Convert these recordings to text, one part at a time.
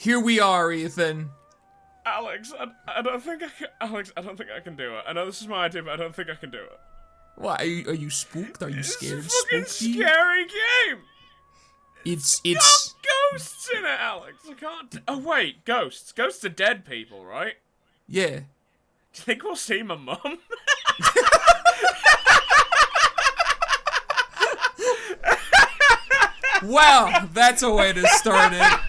Here we are, Ethan. Alex, I don't think I can. Alex, I don't think I can do it. I know this is my idea, but I don't think I can do it. What? Are you spooked? Are you scared? It's a fucking spooky? scary game. It's got ghosts in it, Alex. I can't. Oh wait, ghosts. Ghosts are dead people, right? Yeah. Do you think we'll see my mum? Well, that's a way to start it.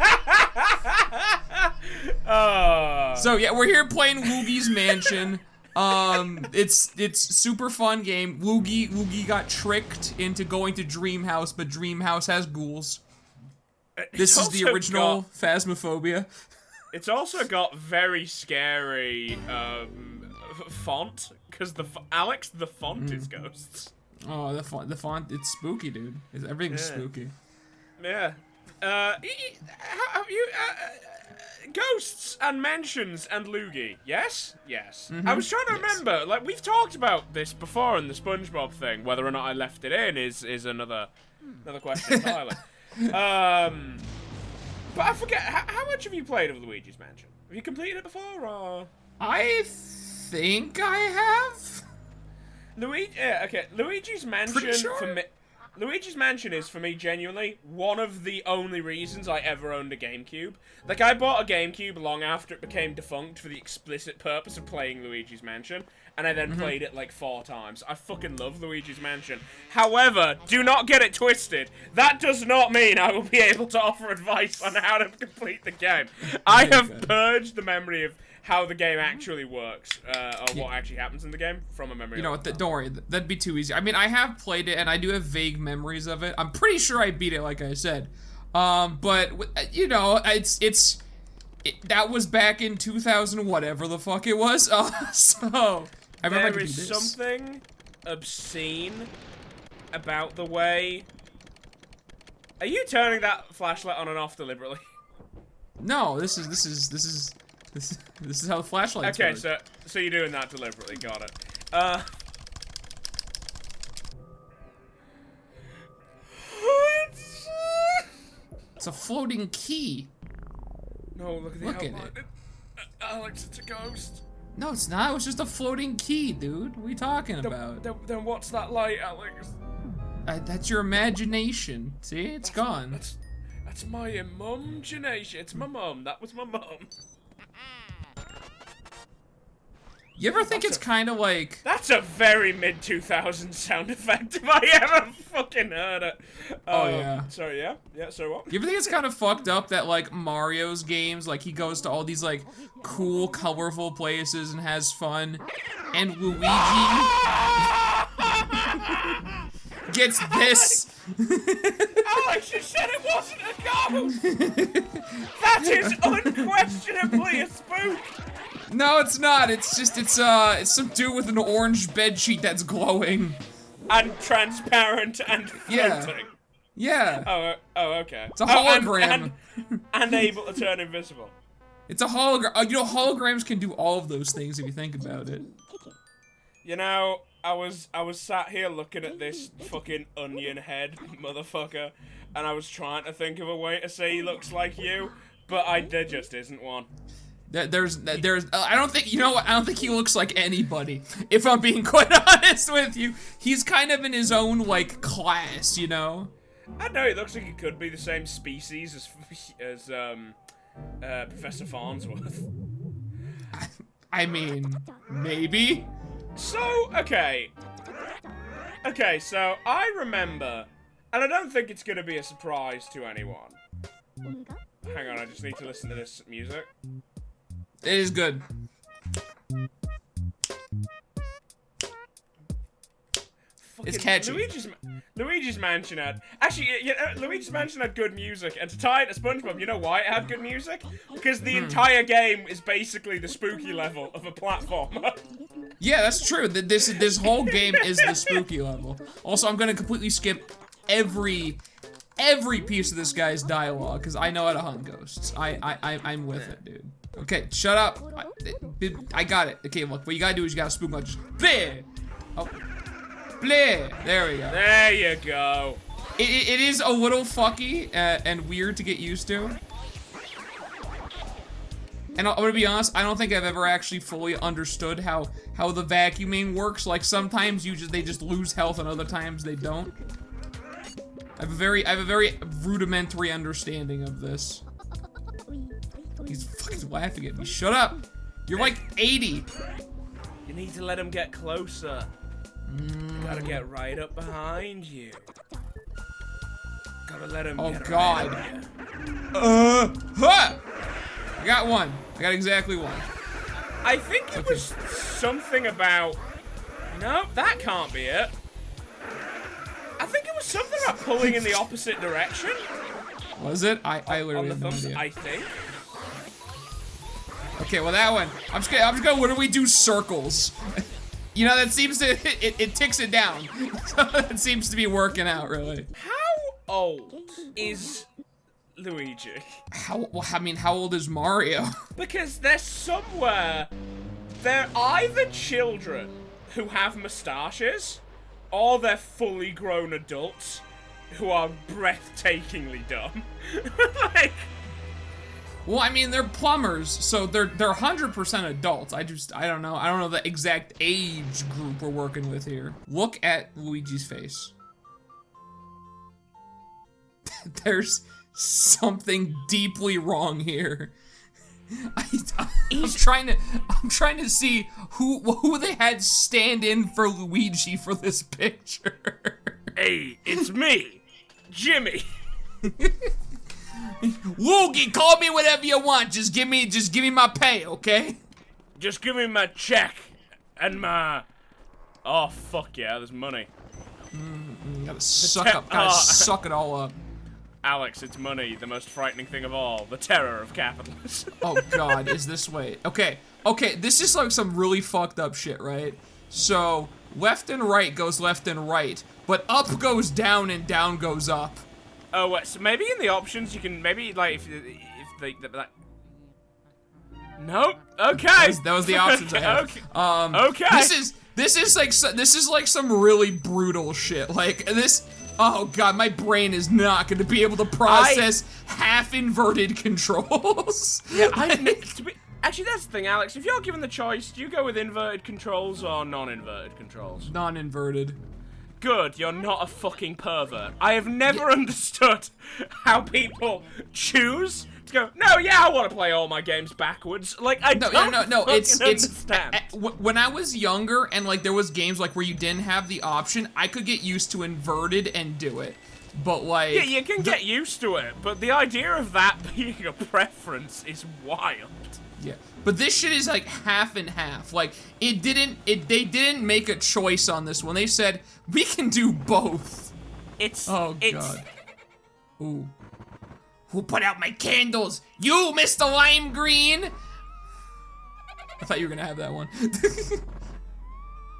So yeah, we're here playing Luigi's Mansion. It's super fun game. Luigi got tricked into going to Dream House, but Dream House has ghouls. This is the original Phasmophobia. It's also got very scary font, because Alex, the font is ghosts. Oh, the font, it's spooky, dude. Everything's spooky. Yeah. Have you, ghosts and mansions and Luigi, yes? Yes. I was trying to remember, like, we've talked about this before in the SpongeBob thing. Whether or not I left it in is another question entirely. But I forget, how much have you played of Luigi's Mansion? Have you completed it before, or? I think I have. Luigi's Mansion, Pretty sure? for me, Luigi's Mansion is, for me, genuinely one of the only reasons I ever owned a GameCube. Like, I bought a GameCube long after it became defunct for the explicit purpose of playing Luigi's Mansion, and I then played it like 4 times. I fucking love Luigi's Mansion. However, do not get it twisted. That does not mean I will be able to offer advice on how to complete the game. I have purged the memory of how the game actually works, or what actually happens in the game from a memory. You know what? Don't worry. That'd be too easy. I mean, I have played it, and I do have vague memories of it. I'm pretty sure I beat it, like I said. But you know, that was back in 2000, whatever the fuck it was. So I remember there is something obscene about the way. Are you turning that flashlight on and off deliberately? No, this is how the flashlights work. Okay, so you're doing that deliberately. Got it. It's a floating key. No, look at the Look at outline. Alex, it's a ghost. No, it's not. It was just a floating key, dude. What are you talking about? Then what's that light, Alex? That's your imagination. See, it's gone. That's my imagination. It's my mum. That was my mum. You ever think it's kind of like... That's a very mid-2000s sound effect if I ever fucking heard it. Oh, yeah. Sorry, yeah? Yeah, so what? You ever think it's kind of fucked up that, like, Mario's games, like, he goes to all these, like, cool, colorful places and has fun, and Luigi gets this? Alex, you said it wasn't a ghost! That is unquestionably a spook! No, it's not. It's just, it's some dude with an orange bedsheet that's glowing. And transparent and floating. Yeah. Oh, okay. It's a hologram. And able to turn invisible. It's a hologram. You know, holograms can do all of those things if you think about it. You know, I was sat here looking at this fucking onion head motherfucker, and I was trying to think of a way to say he looks like you, but there just isn't one. There's I don't think, you know what, I don't think he looks like anybody, if I'm being quite honest with you. He's kind of in his own, like, class, you know? I know, it looks like he could be the same species as Professor Farnsworth. I mean, maybe? So, okay, so I remember, and I don't think it's gonna be a surprise to anyone. Hang on, I just need to listen to this music. It is good. It's catchy. Luigi's Mansion had... Actually, Luigi's Mansion had good music, and to tie it to SpongeBob, you know why it had good music? Because the entire game is basically the spooky level of a platformer. Yeah, that's true. This whole game is the spooky level. Also, I'm gonna completely skip every piece of this guy's dialogue, because I know how to hunt ghosts. I'm with it, dude. Okay, shut up. I got it. Okay, look, what you gotta do is you gotta spook like just bleh. Oh, bleh. There we go. There you go. It is a little fucky and weird to get used to. And I'm gonna be honest, I don't think I've ever actually fully understood how the vacuuming works. Like sometimes they just lose health, and other times they don't. I have a very rudimentary understanding of this. He's fucking laughing at me. Shut up! You're like 80. You need to let him get closer. You gotta get right up behind you. Gotta let him get God. right up here. Huh! I got one. I got exactly one. I think it was something about... No, that can't be it. I think it was something about pulling in the opposite direction. Was it? I literally On the have no thumbs, idea. I think. Okay, well that one. I'm just gonna. What do we do? Circles. You know, that seems to it ticks it down. So it seems to be working out really. How old is Luigi? How old is Mario? Because they're somewhere. They're either children who have mustaches, or they're fully grown adults who are breathtakingly dumb. Like. Well, I mean, they're plumbers, so they're 100% adults. I don't know. I don't know the exact age group we're working with here. Look at Luigi's face. There's something deeply wrong here. I'm trying to see who they had stand in for Luigi for this picture. Hey, it's me, Jimmy. Woogie, call me whatever you want. Just give me my pay, okay? Just give me my check and my. Oh fuck yeah, there's money. Gotta suck it all up. Alex, it's money, the most frightening thing of all, the terror of capitalism. Oh God, is this way? Okay, this is like some really fucked up shit, right? So left and right goes left and right, but up goes down and down goes up. Oh, wait, so maybe in the options you can maybe like if they like. Nope. Okay. That was the options I have. Okay. This is like some really brutal shit. Like this. Oh God, my brain is not going to be able to process half inverted controls. Yeah, actually, that's the thing, Alex. If you're given the choice, do you go with inverted controls or non-inverted controls? Non-inverted. Good, you're not a fucking pervert. I have never understood how people choose to go, no, yeah, I want to play all my games backwards. Like, I don't understand. When I was younger and, like, there was games, like, where you didn't have the option, I could get used to inverted and do it. But, like... Yeah, you can get used to it, but the idea of that being a preference is wild. Yeah, but this shit is like half and half. Like they didn't make a choice on this one. They said we can do both. Oh God. Ooh. Who put out my candles? You, Mr. Lime Green. I thought you were gonna have that one.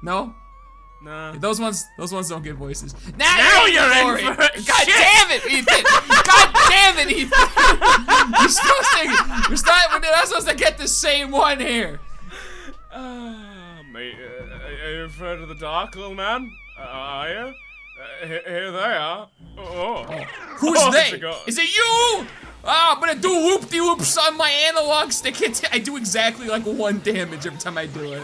No. No. Those ones don't get voices. Now you're in for it. God damn it, Ethan! God damn it, Ethan! We're not supposed to get the same one here. Mate, are you afraid of the dark, little man? Are you? Here they are. Oh. Who's they? Is it you? Oh, I'm gonna do whoop-de-whoops on my analog stick. I do exactly like 1 damage every time I do it.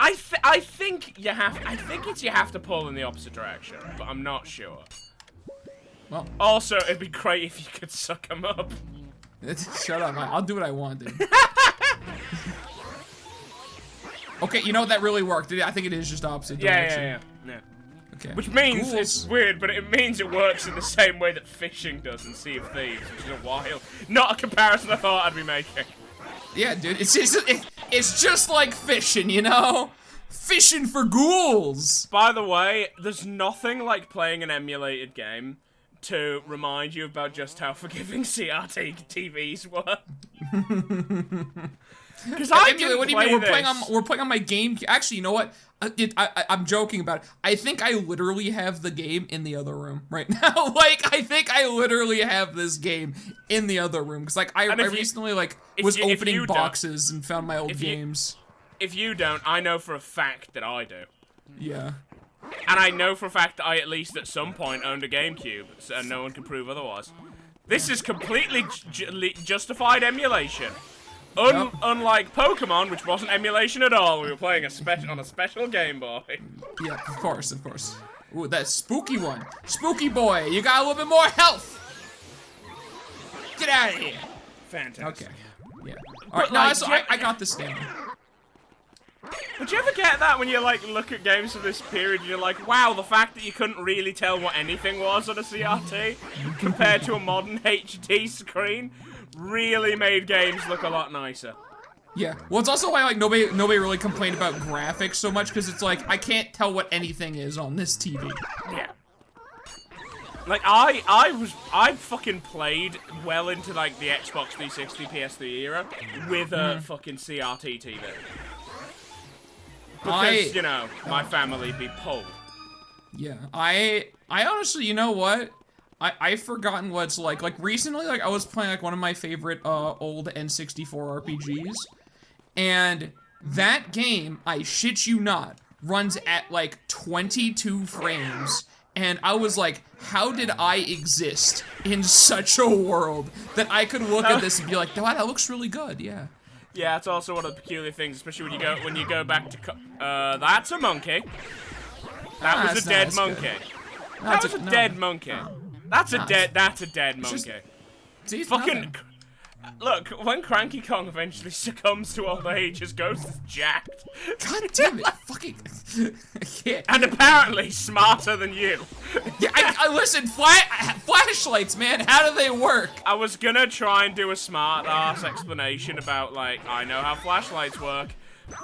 I think you have. I think it's you have to pull in the opposite direction, but I'm not sure. Well, also, it'd be great if you could suck him up. Shut up! I'll do what I want, dude. Okay, you know what? That really worked. I think it is just opposite direction. Yeah. Okay. Which means it's weird, but it means it works in the same way that fishing does in Sea of Thieves, which is a wild, not a comparison I thought I'd be making. Yeah, dude, it's just like fishing, you know? Fishing for ghouls! By the way, there's nothing like playing an emulated game to remind you about just how forgiving CRT TVs were. Because what do you mean? We're playing on my game. Actually, you know what? I'm joking about it. I think I literally have the game in the other room right now. Like, I think I literally have this game in the other room because, like, I recently was opening boxes and found my old games. If you don't, I know for a fact that I do. Yeah. And I know for a fact that I at least at some point owned a GameCube, so no one can prove otherwise. This is completely justified emulation. Unlike Pokemon, which wasn't emulation at all, we were playing on a special Game Boy. Yeah, of course, of course. Ooh, that spooky one. Spooky boy, you got a little bit more health. Get out of here. Fantastic. Okay. Yeah. All right, no, so I got this down. Would you ever get that when you like look at games of this period and you're like, wow, the fact that you couldn't really tell what anything was on a CRT compared to a modern HD screen really made games look a lot nicer. Yeah. Well, it's also why like nobody really complained about graphics so much because it's like I can't tell what anything is on this TV. Yeah. Like I fucking played well into like the Xbox 360, PS3 era with a fucking CRT TV. Because, you know, my family be poor. Yeah, I honestly, you know what? I've forgotten what it's like. Like, recently, like, I was playing, like, one of my favorite, old N64 RPGs. And that game, I shit you not, runs at, like, 22 frames. And I was like, how did I exist in such a world that I could look at this and be like, wow, that looks really good, yeah. Yeah, it's also one of the peculiar things, especially when you go back to that's a monkey. That was a dead monkey. That was a dead monkey. That's a dead monkey. See, fucking look, when Cranky Kong eventually succumbs to old age, his ghost is jacked. God damn it, fucking yeah. And apparently smarter than you. Yeah, I listen, flashlights, man, how do they work? I was gonna try and do a smart ass explanation about, like, I know how flashlights work,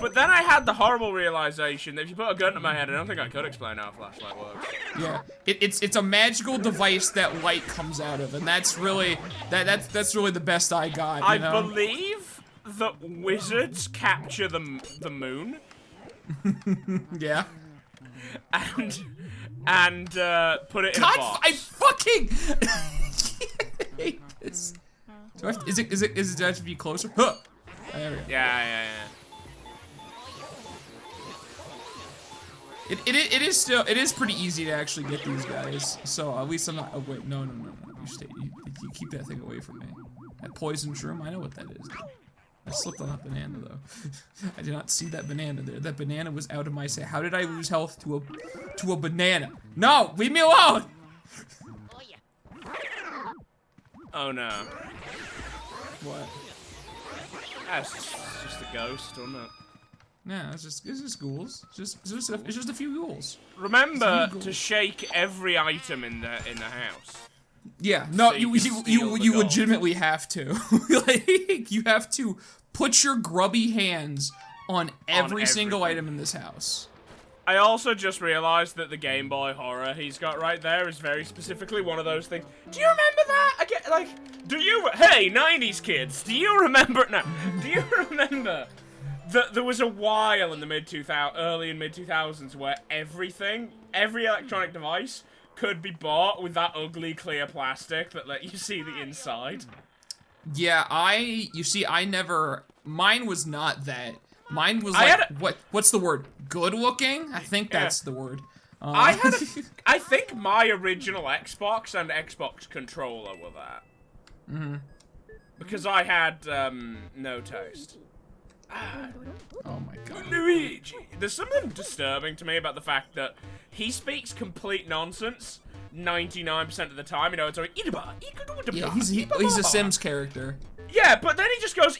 but then I had the horrible realization that if you put a gun to my head, I don't think I could explain how a flashlight works. Yeah, it's a magical device that light comes out of, and that's really that's really the best I got. You know? I believe that wizards capture the moon. Yeah. And put it in a box. I fucking hate this. Do I have to, is it do I have to be closer? Huh. There we go. Yeah. It is pretty easy to actually get these guys. So at least I'm not. Oh wait, no. You keep that thing away from me. That poison shroom, I know what that is. I slipped on that banana though. I did not see that banana there. That banana was out of my sight. How did I lose health to a banana? No, leave me alone. Oh no. What? That's just a ghost, isn't it? No, it's just ghouls. It's just a few ghouls. Remember to shake every item in the house. Yeah, no, So you legitimately have to. Like, you have to put your grubby hands on every single item in this house. I also just realized that the Game Boy horror he's got right there is very specifically one of those things. Do you remember that? I get, like, hey, 90s kids, do you remember, no, do you remember that there was a while in the early and mid-2000s where every electronic device could be bought with that ugly clear plastic that let you see the inside? Yeah, mine was not that. Mine was like, what's the word? Good looking? I think that's the word. I think my original Xbox and Xbox controller were that. Mm-hmm. Because I had, no taste. Oh my god. Luigi! There's something disturbing to me about the fact that he speaks complete nonsense 99% of the time. You know, it's like, yeah, he's a Sims character. Yeah, but then he just goes,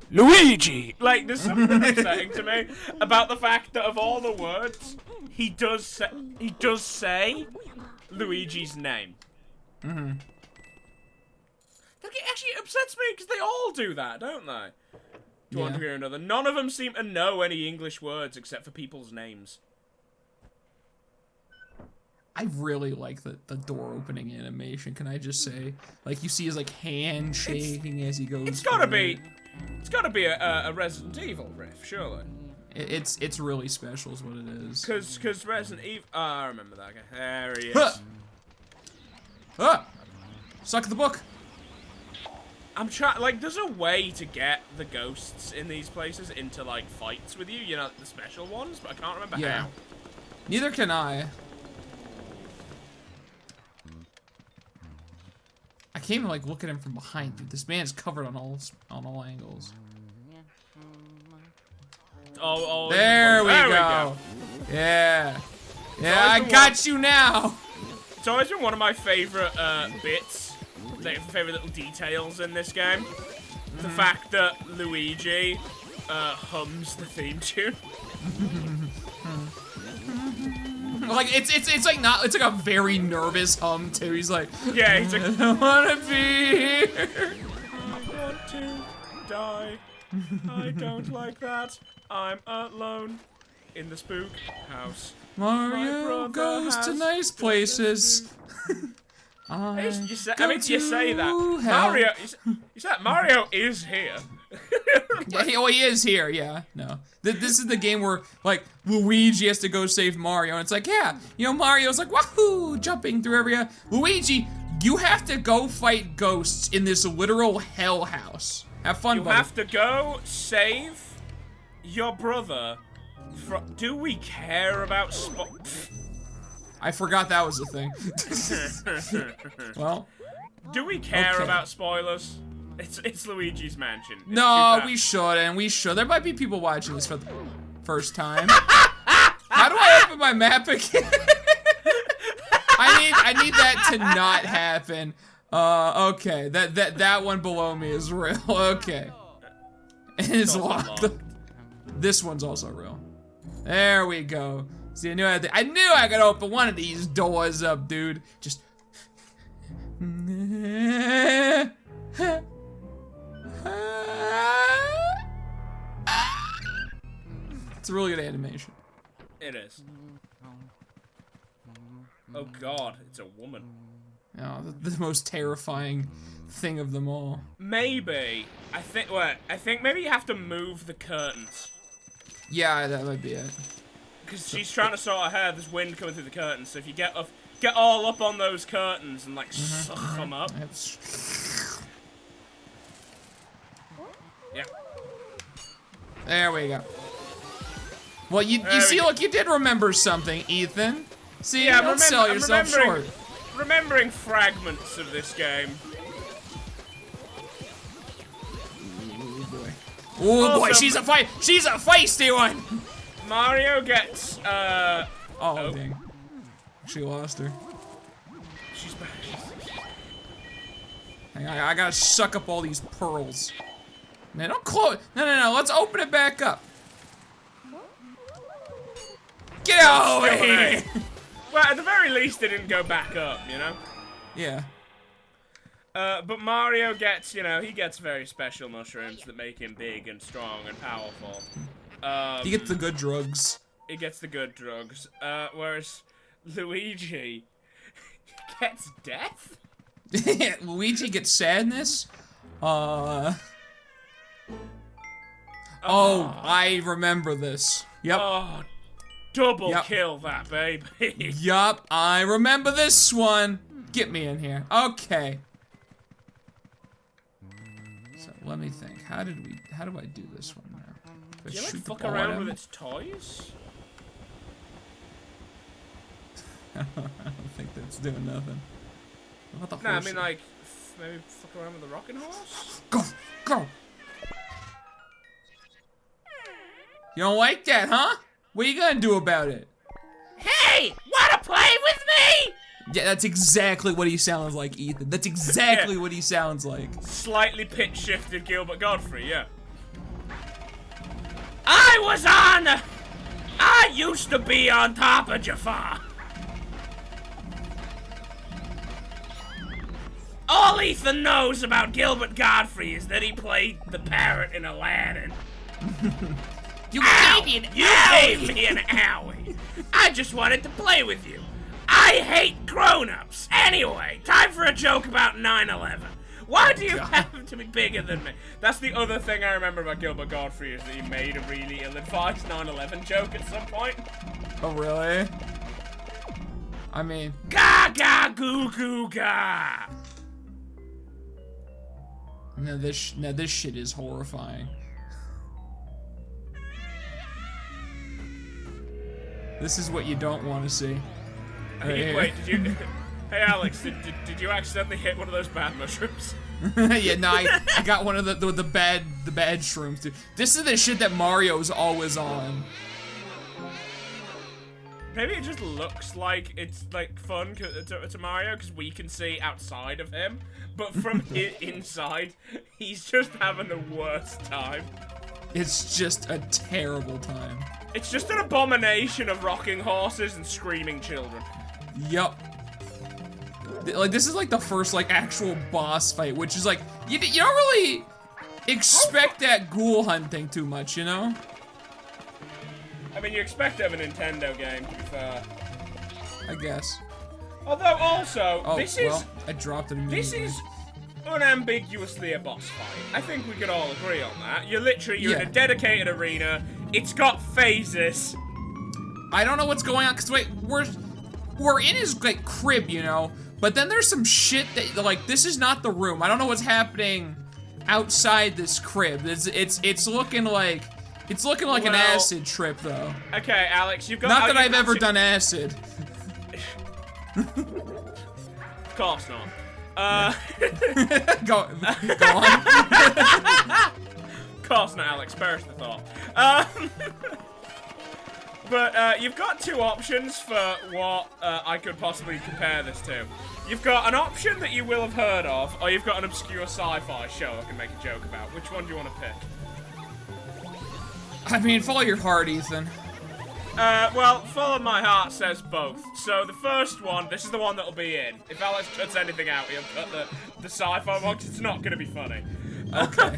Luigi! Like, there's something upsetting to me about the fact that of all the words, he does say Luigi's name. Mm-hmm. Like, it actually upsets me because they all do that, don't they? To one degree or another. None of them seem to know any English words except for people's names. I really like the door opening animation, can I just say? Like, you see his, like, hand shaking as he goes. It's gotta be a Resident Evil riff, surely. It's really special is what it is. Cause Resident Evil, I remember that guy. There he is. Suck the book. I'm trying, like, there's a way to get the ghosts in these places into, like, fights with you, you know, the special ones, but I can't remember how. Neither can I. can't even like look at him from behind, dude. This man is covered on all angles. Oh, there we go. Yeah. Yeah, I got you now. It's always been one of my favorite bits, like favorite little details in this game. The fact that Luigi hums the theme tune. Like it's like not, it's like a very nervous hum too. He's like, yeah, he's like, I wanna be here. I want to die. I don't like that. I'm alone in the spook house. Mario goes to nice places. You say that. Mario, you said Mario is here. Yeah, he is here. Yeah, no. This is the game where like Luigi has to go save Mario, and it's like, yeah, you know, Mario's like, wahoo, jumping through every. Luigi, you have to go fight ghosts in this literal hell house. Have fun, buddy. You have to go save your brother. Do we care about I forgot that was the thing. Well, do we care about spoilers? It's Luigi's Mansion. No, we shouldn't. We should. There might be people watching this for the first time. How do I open my map again? I need that to not happen. Okay. That one below me is real. Okay. It's locked. This one's also real. There we go. See, I knew I could open one of these doors up, dude. Just. It's a really good animation. It is. Oh God, it's a woman. Oh, the most terrifying thing of them all. Maybe. I think maybe you have to move the curtains. Yeah, that might be it. Because she's trying to sort her hair, there's wind coming through the curtains, so if you get all up on those curtains and like suck them up. Yeah. There we go. Well, you see, look, you did remember something, Ethan. See, yeah, don't sell yourself short. Remembering fragments of this game. Oh boy, she's a feisty one. Mario gets oh dang. She lost her. She's back. Hang on, I gotta suck up all these pearls. Man, don't close. No. Let's open it back up. Get out of here! Well, at the very least, it didn't go back up, you know? Yeah. But Mario gets, you know, he gets very special mushrooms that make him big and strong and powerful. He gets the good drugs. He gets the good drugs. Whereas Luigi gets death? Luigi gets sadness? Oh, I remember this. Yep. Oh, double kill that baby. Yup, I remember this one. Get me in here. Okay. So let me think. How do I do this one now? Do you like fuck around with its toys? I don't think that's doing nothing. What about the Nah, horse? I mean like maybe fuck around with the rocking horse? Go! You don't like that, huh? What are you gonna do about it? Hey! Wanna play with me? Yeah, that's exactly what he sounds like, Ethan. That's exactly what he sounds like. Slightly pitch shifted Gilbert Godfrey, yeah. I used to be on top of Jafar. All Ethan knows about Gilbert Godfrey is that he played the parrot in Aladdin. You gave me an owie. I just wanted to play with you. I hate grown-ups. Anyway, time for a joke about 9/11. Why do you have to be bigger than me? That's the other thing I remember about Gilbert Godfrey is that he made a really ill-advised 9/11 joke at some point. Oh, really? I mean... Ga goo goo ga! Now this shit is horrifying. This is what you don't want to see. Wait, Hey Alex, did you accidentally hit one of those bad mushrooms? Yeah, no, I got one of the bad shrooms, dude. This is the shit that Mario's always on. Maybe it just looks like it's like fun to Mario because we can see outside of him, but from inside, he's just having the worst time. It's just a terrible time. It's just an abomination of rocking horses and screaming children. Yup. Like, this is like the first like actual boss fight, which is like you don't really expect that ghoul hunting too much, you know? I mean, you expect it of a Nintendo game, to be fair. I guess. Although, also, this is... I dropped it immediately. This is unambiguously a boss fight. I think we could all agree on that. You're in a dedicated arena. It's got phases. I don't know what's going on, because wait, we're in his, like, crib, you know? But then there's some shit that, like, this is not the room. I don't know what's happening outside this crib. It's looking like... It's looking like an acid trip, though. Okay, Alex, you've got... Not that I've ever done acid. Of course not. Go on. Of course not, Alex. Perish the thought. But you've got two options for what I could possibly compare this to. You've got an option that you will have heard of, or you've got an obscure sci-fi show I can make a joke about. Which one do you want to pick? I mean, follow your heart, Ethan. Well, follow my heart says both. So the first one, this is the one that'll be in. If Alex cuts anything out, he'll cut the sci-fi one, 'cause it's not gonna be funny. Okay.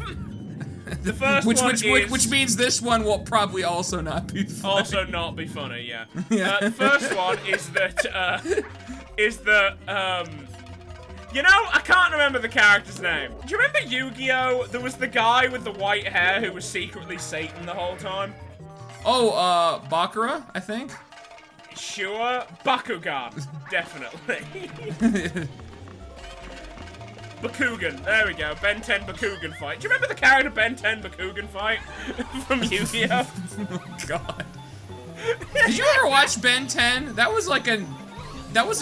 The first which means this one will probably also not be funny. Also not be funny, yeah. Yeah. The first one is that, you know, I can't remember the character's name. Do you remember Yu-Gi-Oh? There was the guy with the white hair who was secretly Satan the whole time. Oh, Bakura, I think? Sure. Bakugan. Definitely. Bakugan. There we go. Ben 10 Bakugan fight. Do you remember the character Ben 10 Bakugan fight from Yu-Gi-Oh? Oh, God. Did you ever watch Ben 10? That was like a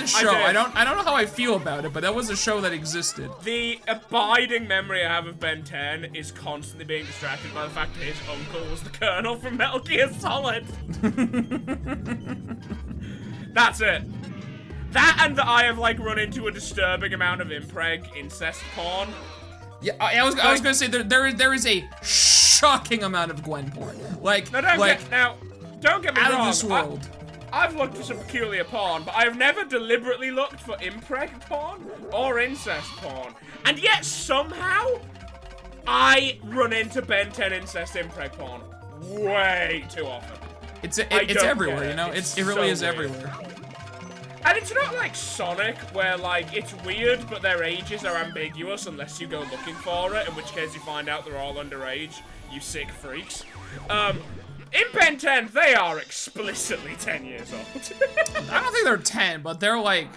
show. I don't know how I feel about it, but that was a show that existed. The abiding memory I have of Ben 10 is constantly being distracted by the fact that his uncle was the Colonel from Metal Gear Solid. That's it. That and that I have like run into a disturbing amount of incest porn. Yeah, I was gonna say there is a shocking amount of Gwen porn. Like don't get me wrong. Out of this world. I've looked for some peculiar porn, but I have never deliberately looked for impreg porn or incest porn. And yet, somehow, I run into Ben 10 incest impreg porn way too often. It's everywhere, you know? It really is everywhere. And it's not like Sonic, where, like, it's weird, but their ages are ambiguous unless you go looking for it, in which case you find out they're all underage, you sick freaks. In Ben 10, they are explicitly 10 years old. I don't think they're 10, but they're like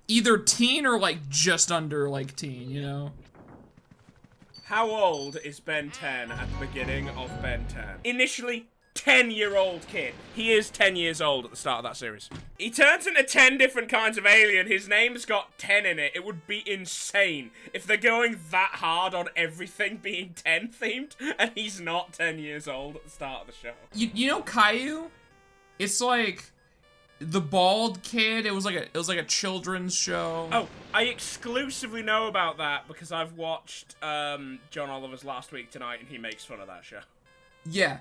either teen or like just under like teen, you know? How old is Ben 10 at the beginning of Ben 10? Initially, 10-year-old kid. He is 10 years old at the start of that series. He turns into 10 different kinds of alien. His name's got 10 in it. It would be insane if they're going that hard on everything being 10 themed and he's not 10 years old at the start of the show. You know Caillou? It's like the bald kid. It was like a children's show. Oh, I exclusively know about that because I've watched John Oliver's Last Week Tonight and he makes fun of that show. Yeah.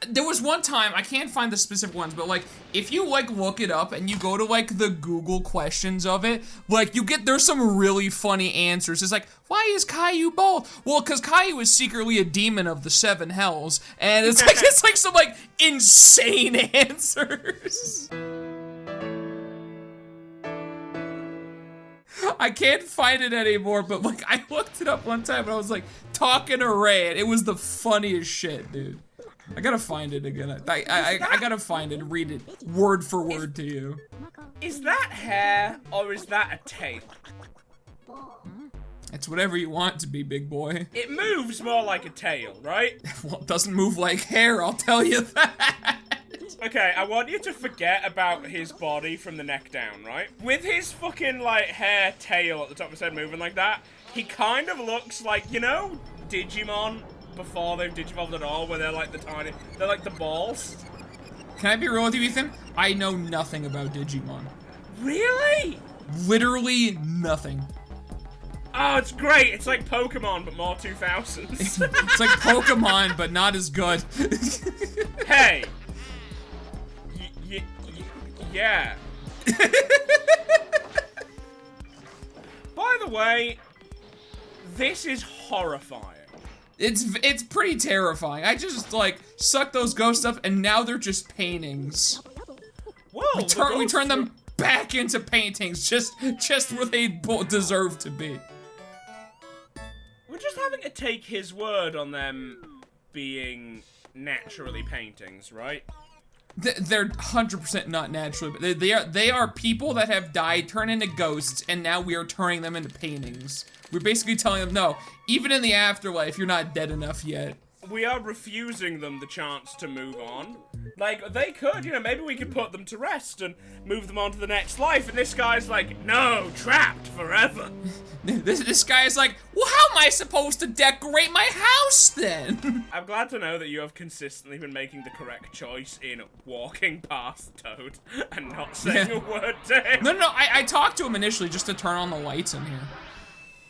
There was one time, I can't find the specific ones, but like, if you like look it up and you go to like the Google questions of it, like there's some really funny answers. It's like, why is Caillou bald? Well, cause Caillou is secretly a demon of the 7 hells, and it's like some like insane answers. I can't find it anymore, but like, I looked it up one time and I was like, talking to Ray, and it was the funniest shit, dude. I gotta find it again. I gotta find it and read it word for word to you. Is that hair or is that a tail? It's whatever you want to be, big boy. It moves more like a tail, right? Well, it doesn't move like hair, I'll tell you that. Okay, I want you to forget about his body from the neck down, right? With his fucking, like, hair tail at the top of his head moving like that, he kind of looks like, you know, Digimon before they've digivolved at all, where they're like they're like the balls. Can I be real with you, Ethan? I know nothing about Digimon. Really? Literally nothing. Oh, it's great. It's like Pokemon, but more 2000s. It's like Pokemon, but not as good. Hey. Yeah. By the way, this is horrifying. It's pretty terrifying. I just, like, suck those ghosts up, and now they're just paintings. Whoa, We turn them back into paintings, just where they deserve to be. We're just having to take his word on them being naturally paintings, right? They're 100% not naturally, but they are people that have died, turned into ghosts, and now we are turning them into paintings. We're basically telling them, no, even in the afterlife, you're not dead enough yet. We are refusing them the chance to move on. Like, they could, you know, maybe we could put them to rest and move them on to the next life, and this guy's like, no, trapped forever. This guy is like, well, how am I supposed to decorate my house then? I'm glad to know that you have consistently been making the correct choice in walking past Toad and not saying a word to him. No, I talked to him initially just to turn on the lights in here.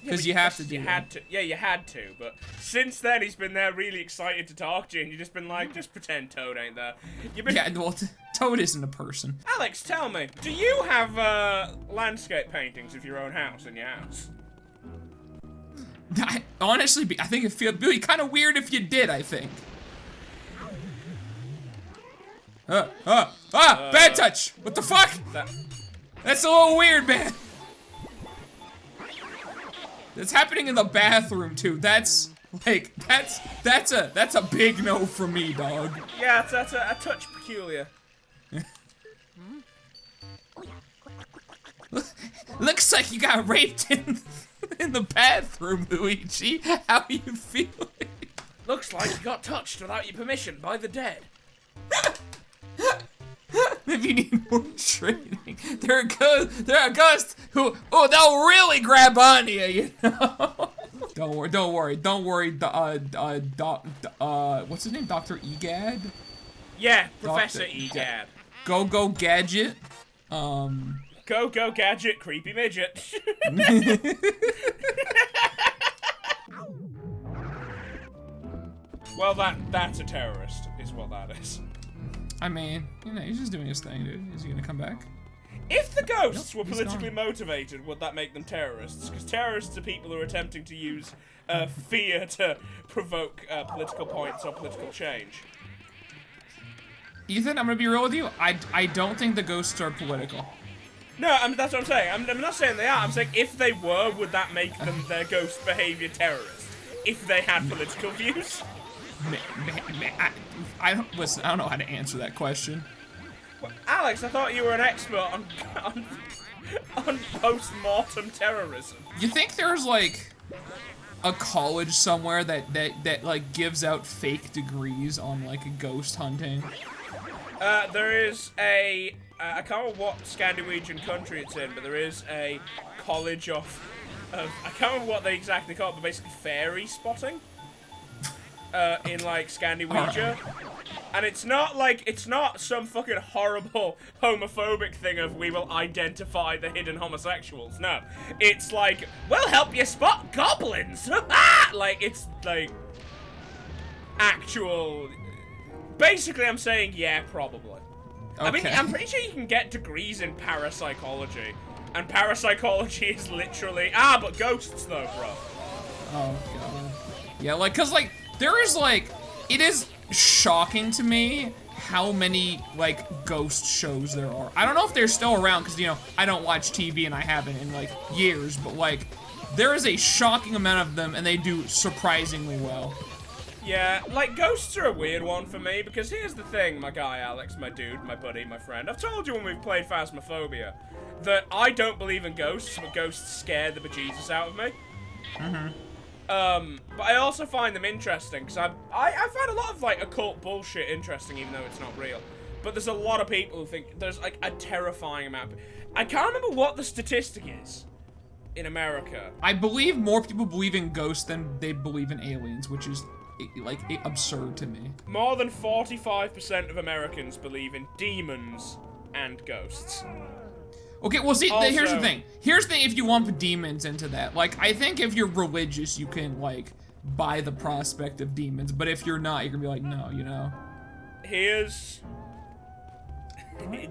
Because you have to do that. Yeah, you had to, but since then he's been there really excited to talk to you, and you've just been like, just pretend Toad ain't there. Yeah, well, Toad isn't a person. Alex, tell me, do you have landscape paintings of your own house in your house? Honestly, I think it'd be kind of weird if you did, I think. Bad touch! What the fuck? That's a little weird, man. It's happening in the bathroom too. That's a big no for me, dog. Yeah, that's a touch peculiar. Looks like you got raped in the bathroom, Luigi. How are you feeling? Looks like you got touched without your permission by the dead. If you need more training, there are ghosts who, they'll really grab onto you, you know? Don't worry. What's his name? Dr. Egad? Yeah, Professor Egad. Go Gadget. Go Gadget, creepy midget. Well, that's a terrorist, is what that is. I mean, you know, he's just doing his thing, dude. Is he gonna come back? If the ghosts were politically motivated, would that make them terrorists? Because terrorists are people who are attempting to use fear to provoke political points or political change. Ethan, I'm gonna be real with you. I don't think the ghosts are political. No, that's what I'm saying. I'm not saying they are. I'm saying if they were, would that make them their ghost behavior terrorists? If they had political views? I don't know how to answer that question. Well, Alex, I thought you were an expert on post-mortem terrorism. You think there's like a college somewhere that like gives out fake degrees on like ghost hunting? There is a I can't remember what Scandinavian country it's in, but there is a college of I can't remember what they exactly call it, but basically fairy spotting. In like Scandinavia, and it's not some fucking horrible homophobic thing of we will identify the hidden homosexuals. No, it's like we'll help you spot goblins. Like it's like actual. Basically, I'm saying yeah, probably. Okay. I mean, I'm pretty sure you can get degrees in parapsychology, and parapsychology is literally but ghosts though, bro. Oh god. Yeah, like, cause like. There is like, it is shocking to me how many like ghost shows there are. I don't know if they're still around because, you know, I don't watch TV and I haven't in like years, but like there is a shocking amount of them and they do surprisingly well. Yeah, like ghosts are a weird one for me because here's the thing, my guy Alex, my dude, my buddy, my friend. I've told you when we've played Phasmophobia that I don't believe in ghosts, but ghosts scare the bejesus out of me. Mm-hmm. But I also find them interesting, because I find a lot of, like, occult bullshit interesting, even though it's not real. but there's a lot of people who think there's like a terrifying amount. I can't remember what the statistic is in America. I believe more people believe in ghosts than they believe in aliens, which is like absurd to me. More than 45% of Americans believe in demons and ghosts. Okay, well, see, Also, here's the thing. Here's the thing if you lump demons into that. Like, I think if you're religious, you can, like, buy the prospect of demons. But if you're not, you're gonna be like, no, you know? Here's...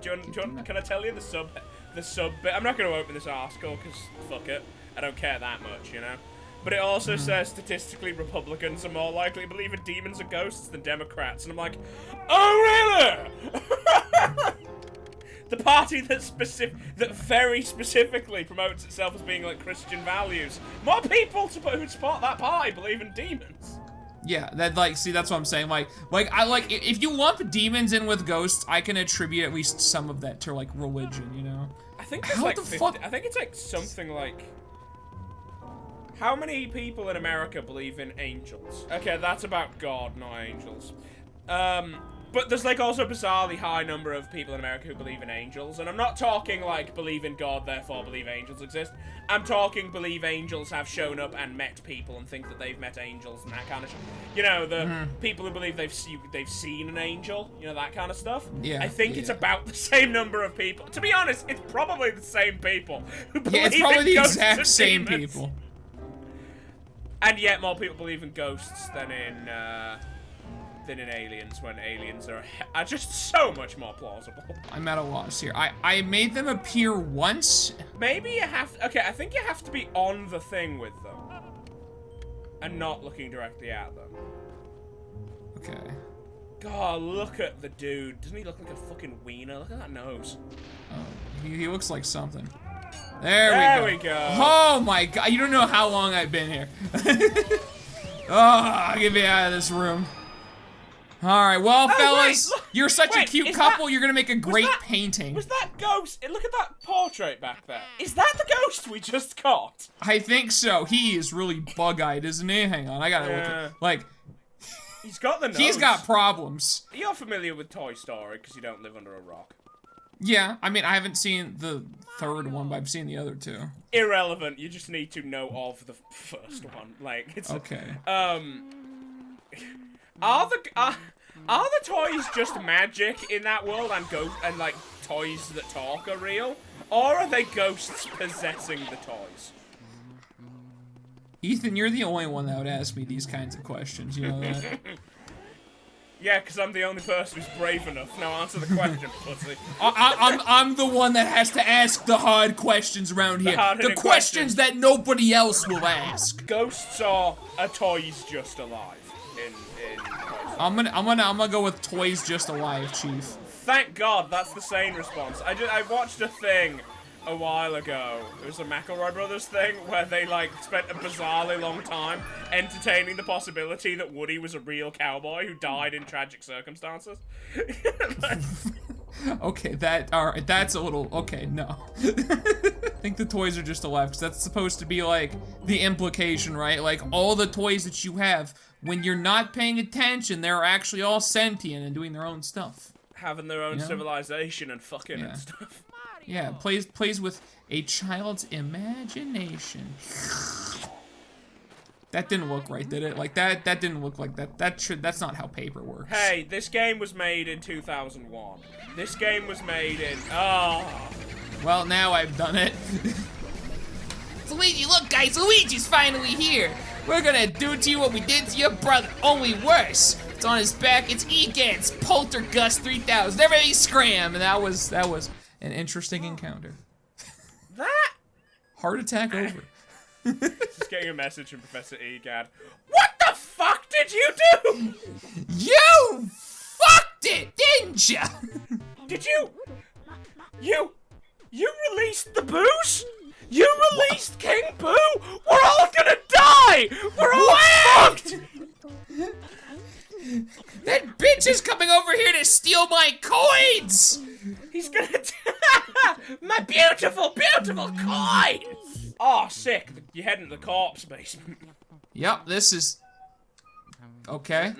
John, can I tell you the sub bit? I'm not going to open this article, because fuck it. I don't care that much, you know? But it also says statistically Republicans are more likely to believe in demons and ghosts than Democrats. And I'm like, oh, really? The party that very specifically promotes itself as being like Christian values. More people who support that party believe in demons. Yeah, that like, see, that's what I'm saying. Like I like if you lump demons in with ghosts, I can attribute at least some of that to like religion, you know? I think it's like 50, I think it's like something like. How many people in America believe in angels? Okay, that's about God, not angels. But there's like also a bizarrely high number of people in America who believe in angels. And I'm not talking like believe in God, therefore believe angels exist. I'm talking believe angels have shown up and met people and think that they've met angels and that kind of shit. You know, the people who believe they've seen an angel, you know, that kind of stuff. Yeah. I think it's about the same number of people. To be honest, it's probably the same people who believe yeah, it's probably in the ghosts exact and same demons. people. And yet more people believe in ghosts than in aliens, when aliens are just so much more plausible. I'm at a loss here. I made them appear once. Maybe you have... Okay, I think you have to be on the thing with them. And not looking directly at them. Okay. God, look at the dude. Doesn't he look like a fucking wiener? Look at that nose. Oh, he looks like something. There we go. Oh my god, you don't know how long I've been here. Oh, get me out of this room. Alright, well, fellas, wait, you're such a cute couple, you're gonna make a great painting. Was that ghost? Look at that portrait back there. Is that the ghost we just caught? I think so. He is really bug-eyed, isn't he? Hang on, I gotta look at, like... He's got the nose. He's got problems. You're familiar with Toy Story, because you don't live under a rock. Yeah, I mean, I haven't seen the third one, but I've seen the other two. Irrelevant, you just need to know of the first one. Like, it's... Okay. Are the toys just magic in that world and like toys that talk are real? Or are they ghosts possessing the toys? Ethan, you're the only one that would ask me these kinds of questions, you know that? Yeah, because I'm the only person who's brave enough. Now answer the question, pussy. I'm the one that has to ask the hard questions around here. The questions that nobody else will ask. Ghosts are toys just alive. I'm gonna go with toys just alive, Chief. Thank God, that's the sane response. I watched a thing a while ago. It was a McElroy Brothers thing where they like spent a bizarrely long time entertaining the possibility that Woody was a real cowboy who died in tragic circumstances. Okay, alright, that's a little, okay, no. I think the toys are just alive, because that's supposed to be like the implication, right? Like all the toys that you have, when you're not paying attention, they're actually all sentient and doing their own stuff. Having their own civilization and fucking and stuff. Yeah, plays with a child's imagination. That didn't look right, did it? Like that didn't look like that. That's not how paper works. Hey, this game was made in 2001. This game was made in Well, now I've done it. Luigi, look guys, Luigi's finally here. We're gonna do to you what we did to your brother, only worse. It's on his back, it's EGAD's Poltergust 3000. Everybody scram! And that was an interesting encounter. That? Heart attack over. Just getting a message from Professor EGAD. What the fuck did you do? You fucked it, didn't ya? Did you released the booze? You released King Boo? We're all gonna die! We're all fucked! That bitch is coming over here to steal my coins! He's gonna my beautiful, beautiful coins! Oh, sick. You're heading to the corpse basement. Yep, this is... Okay.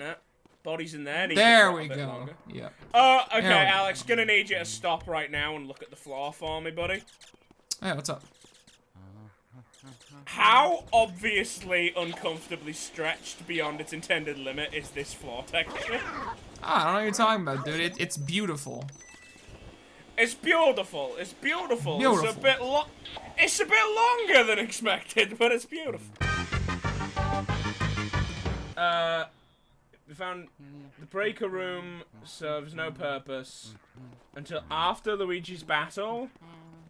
Bodies in there. There we go. Yeah. Oh, okay, There we Alex. Gonna need you to stop right now and look at the floor for me, buddy. Hey, what's up? How obviously uncomfortably stretched beyond its intended limit is this floor texture? I don't know what you're talking about, dude. It's beautiful. It's beautiful. It's beautiful. Beautiful. It's a bit longer than expected, but it's beautiful. We found the breaker room serves no purpose until after Luigi's battle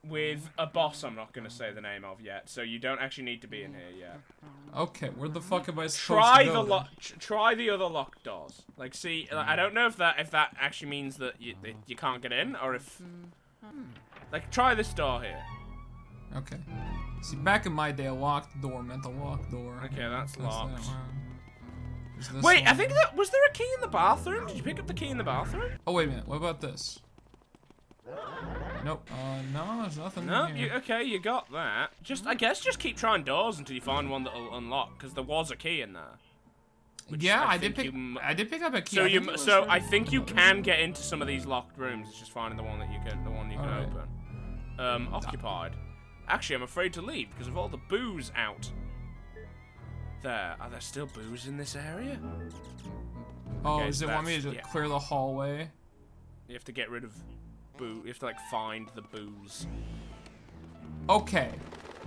with a boss I'm not going to say the name of yet, so you don't actually need to be in here yet. Okay, where the fuck am I supposed to go? Try the other locked doors. Like, see, I don't know if that actually means that you can't get in, or if... Like, try this door here. Okay. See, back in my day, a locked door meant a locked door. Okay, that's locked. Wait, I think that... Was there a key in the bathroom? Did you pick up the key in the bathroom? Oh, wait a minute. What about this? Nope. No, there's nothing No, here. okay, you got that. I guess just keep trying doors until you find one that'll unlock, because there was a key in there. Yeah, I did pick up a key. So I think you can get into some of these locked rooms. It's just finding the one that you can Alright. open. Occupied. Actually, I'm afraid to leave because of all the booze out. Are there still booze in this area? Oh, Okay, does it want me to clear the hallway? You have to get rid of booze. You have to, like, find the booze. Okay.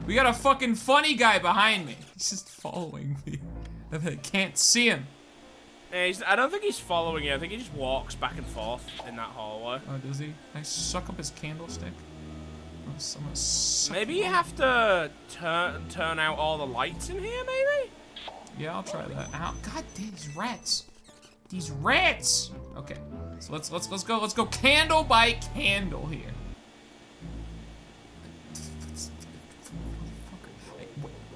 We got a fucking funny guy behind me. He's just following me. I can't see him. Yeah, I don't think he's following you. I think he just walks back and forth in that hallway. Oh, does he? Can I suck up his candlestick? I'm gonna suck Maybe you have to turn out all the lights in here, maybe? Yeah, I'll try that. Ow. God damn, these rats. These rats! Okay. So let's go candle by candle here.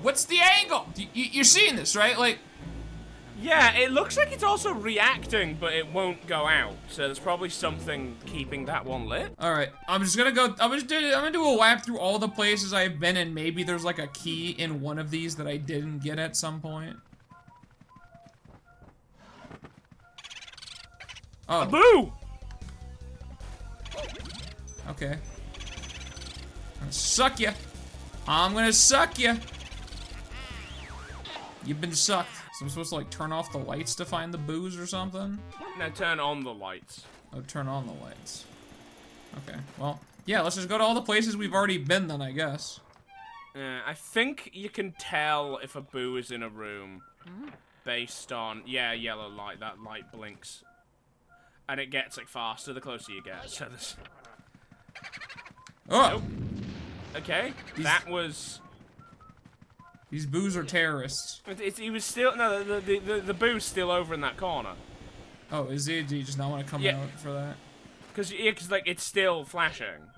What's the angle? You're seeing this, right? Like, yeah, it looks like it's also reacting, but it won't go out. So there's probably something keeping that one lit. all right, I'm gonna do a lap through all the places I've been, and maybe there's like a key in one of these that I didn't get at some point. Oh, Boo! okay. I'm gonna suck you. I'm gonna suck you. You've been sucked. So I'm supposed to like turn off the lights to find the booze or something? No, turn on the lights. Oh, turn on the lights. Okay, well, yeah, let's just go to all the places we've already been then, I guess. I think you can tell if a boo is in a room based on, yeah, yellow light. That light blinks. And it gets like faster the closer you get. So this. Oh! Nope. Okay, that was. These boos are terrorists. He was still the boo's still over in that corner. Oh, is he? Do you just not want to come out for that? Cause like it's still flashing.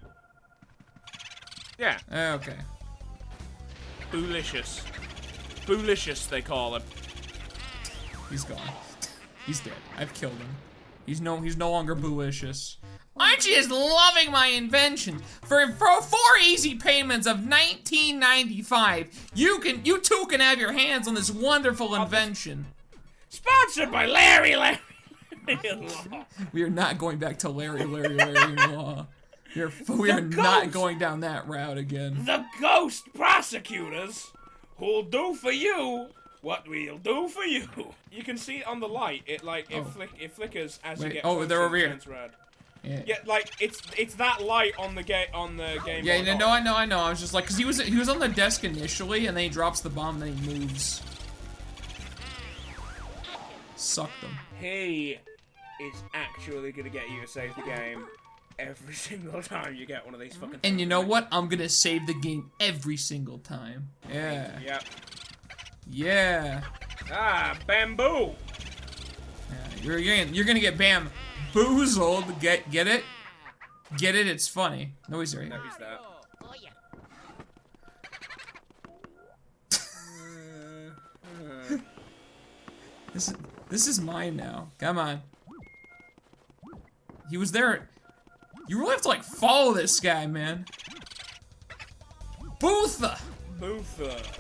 Yeah. Okay. Boolicious. Boolicious, they call him. He's gone. He's dead. I've killed him. He's no longer boolicious. Aren't you just loving my invention? For 4 easy payments of $19.95, you too can have your hands on this wonderful invention. Sponsored by Larry Law. We are not going back to Larry Law. We are not going down that route again. The ghost prosecutors who'll do for you what we'll do for you. You can see it on the light. It flickers as you get closer. Oh, they're over here. Turns red. Yeah. Yeah, like it's that light on the game. Yeah, no, I know. I was just like, cause he was on the desk initially, and then he drops the bomb, and then he moves. Suck them. He is actually gonna get you to save the game every single time you get one of these fucking. And you know what? I'm gonna save the game every single time. Yeah. Yep. Yeah. Ah, bamboo. Yeah, you're gonna get bamboozled. Get it? Get it? It's funny. No, he's there. No, he's there. This is mine now. Come on. He was there. You really have to like follow this guy, man. Bootha. Bootha.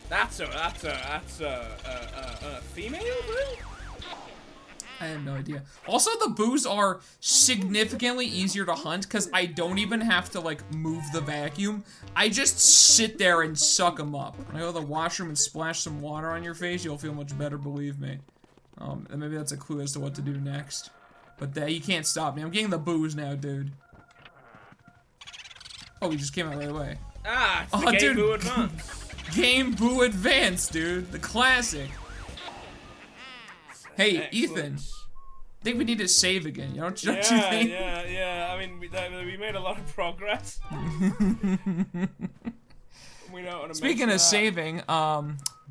That's a female, bro? I have no idea. Also, the boos are significantly easier to hunt because I don't even have to, like, move the vacuum. I just sit there and suck them up. When I go to the washroom and splash some water on your face, you'll feel much better, believe me. And maybe that's a clue as to what to do next. But you can't stop me. I'm getting the boos now, dude. Oh, he just came out right away. Ah, it's the Game Boo Advance. Game Boo Advance, dude. The classic. Hey, Excellent. Ethan. I think we need to save again, don't you think? Yeah. I mean, we made a lot of progress. We don't want to. Speaking of saving,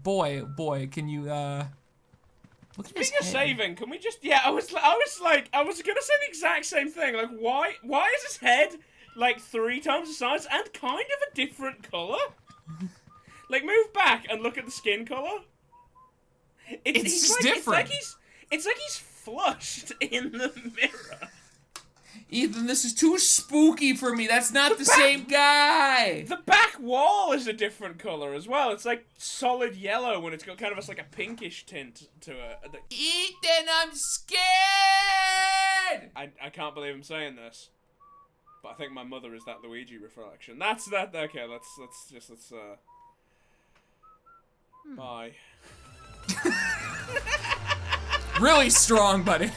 boy, can you look at his Speaking of head. saving, can we just? Yeah, I was gonna say the exact same thing. Like, why is his head like 3 times the size and kind of a different color? Like, move back and look at the skin color. It's just different. It's like he's flushed in the mirror. Ethan, this is too spooky for me. That's not the same guy. The back wall is a different color as well. It's like solid yellow when it's got kind of like a pinkish tint to it. Ethan, I'm scared. I can't believe I'm saying this, but I think my mother is that Luigi reflection. That's that. Okay, let's bye. Really strong, buddy.